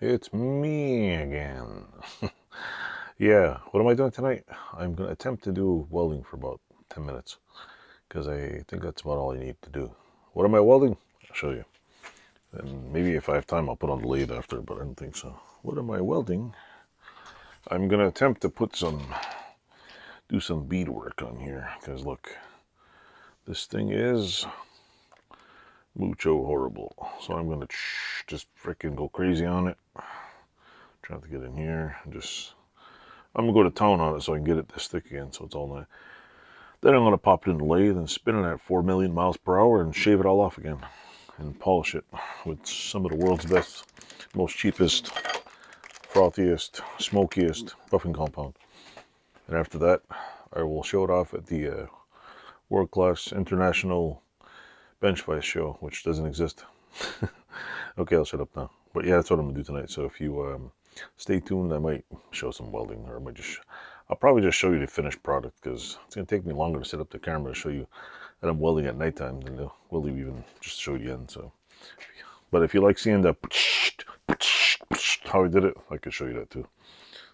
It's me again. Yeah, what am I doing tonight? I'm going to attempt to do welding for about 10 minutes because I think that's about all I need to do. What am I welding? I'll show you. And maybe if I have time, I'll put on the lathe after, but I don't think so. What am I welding? I'm going to attempt to do some beadwork on here because look, this thing is mucho horrible. So I'm going to just freaking go crazy on it. Trying to get in here and I'm going to go to town on it so I can get it this thick again so it's all nice. Then I'm going to pop it in the lathe and spin it at 4 million miles per hour and shave it all off again and polish it with some of the world's best, most cheapest, frothiest, smokiest buffing compound. And after that, I will show it off at the world-class international bench vise show, which doesn't exist. Okay, I'll shut up now. But yeah, that's what I'm going to do tonight. So if you stay tuned, I might show some welding, or I'll probably just show you the finished product because it's going to take me longer to set up the camera to show you that I'm welding at nighttime than the welding even just showed you in. So, but if you like seeing the how I did it, I could show you that too.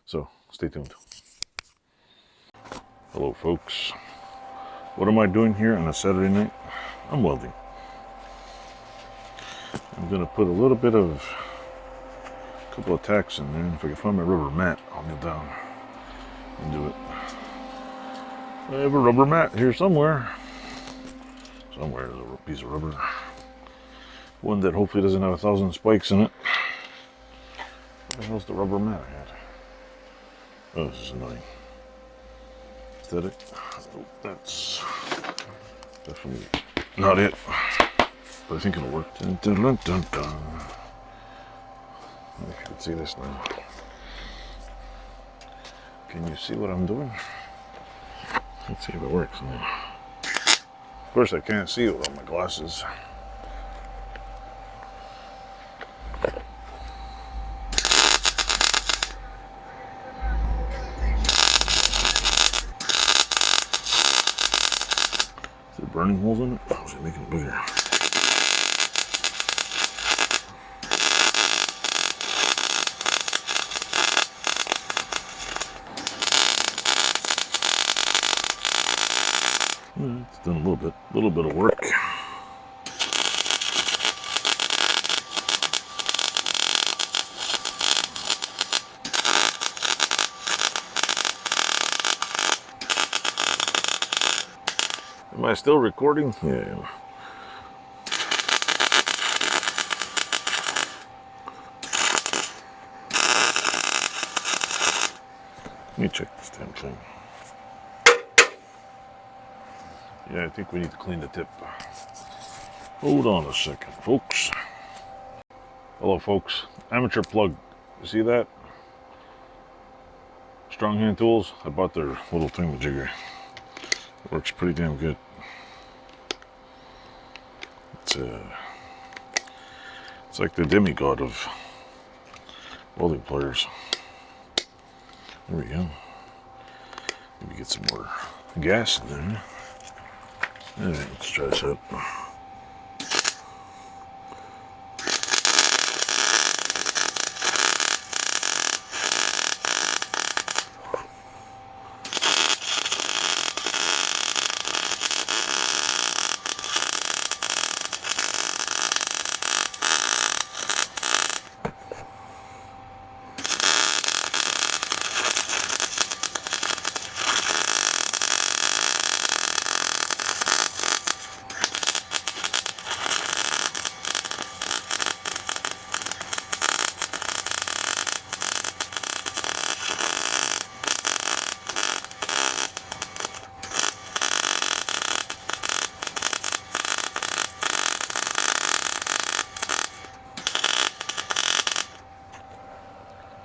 So stay tuned. Hello, folks. What am I doing here on a Saturday night? I'm welding. I'm going to put a couple of tacks in there, and if I can find my rubber mat, I'll kneel down and do it. I have a rubber mat here somewhere. Somewhere there's a piece of rubber. One that hopefully doesn't have 1,000 spikes in it. What the hell's the rubber mat I had? Oh, this is annoying. Is that it? Oh, that's definitely not it. But I think it'll work. Dun, dun, dun, dun, dun. If you can see this now. Can you see what I'm doing? Let's see if it works. Of course I can't see it without my glasses. Is there burning holes in it? Oh, is it making it bigger? It's done a little bit of work. Am I still recording? Yeah, I am. Let me check this damn thing. Yeah, I think we need to clean the tip. Hold on a second, folks. Hello, folks. Amateur plug. You see that? Strong Hand Tools. I bought their little thingamajigger. Works pretty damn good. It's like the demigod of welding pliers. There we go. Maybe get some more gas in there. Alright, let's try this out.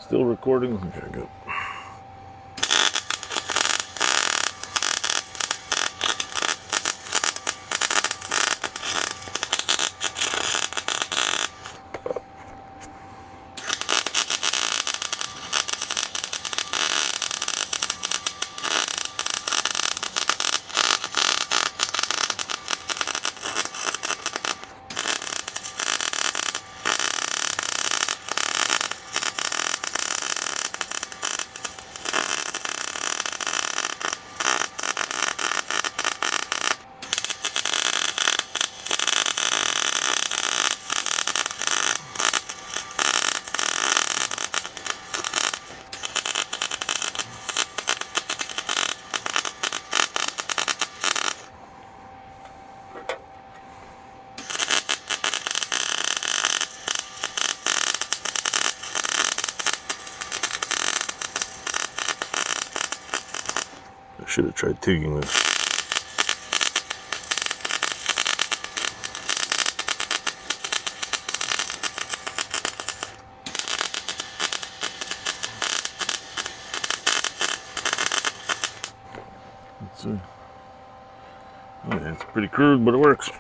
Still recording? Okay, good. I should have tried TIGging this. Let's see. Oh, yeah, it's pretty crude, but it works.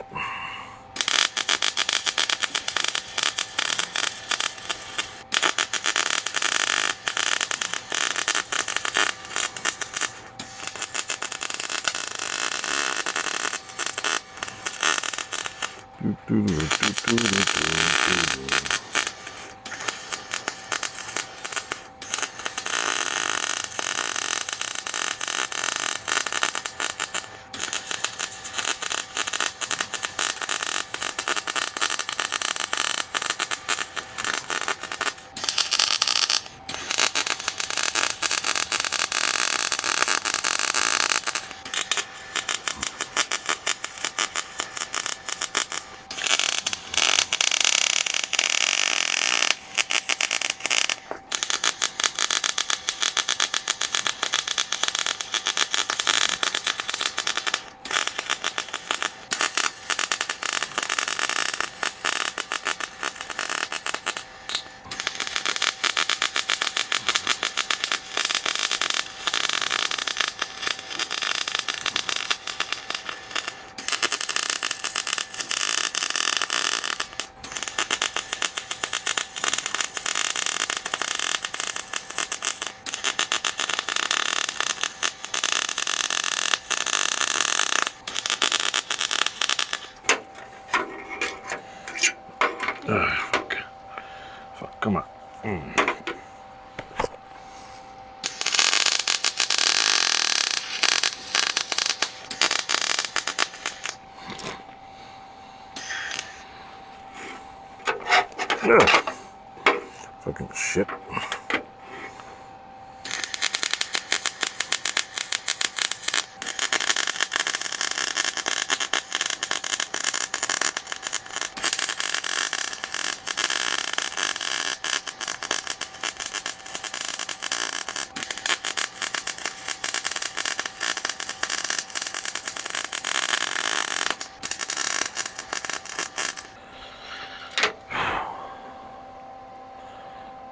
Fuck. Fuck, come on. Fucking shit.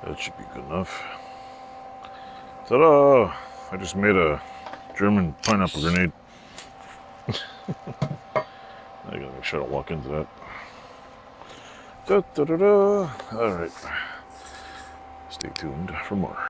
That should be good enough. Ta-da! I just made a German pineapple grenade. I gotta make sure I don't walk into that. Da-da-da-da. All right. Stay tuned for more.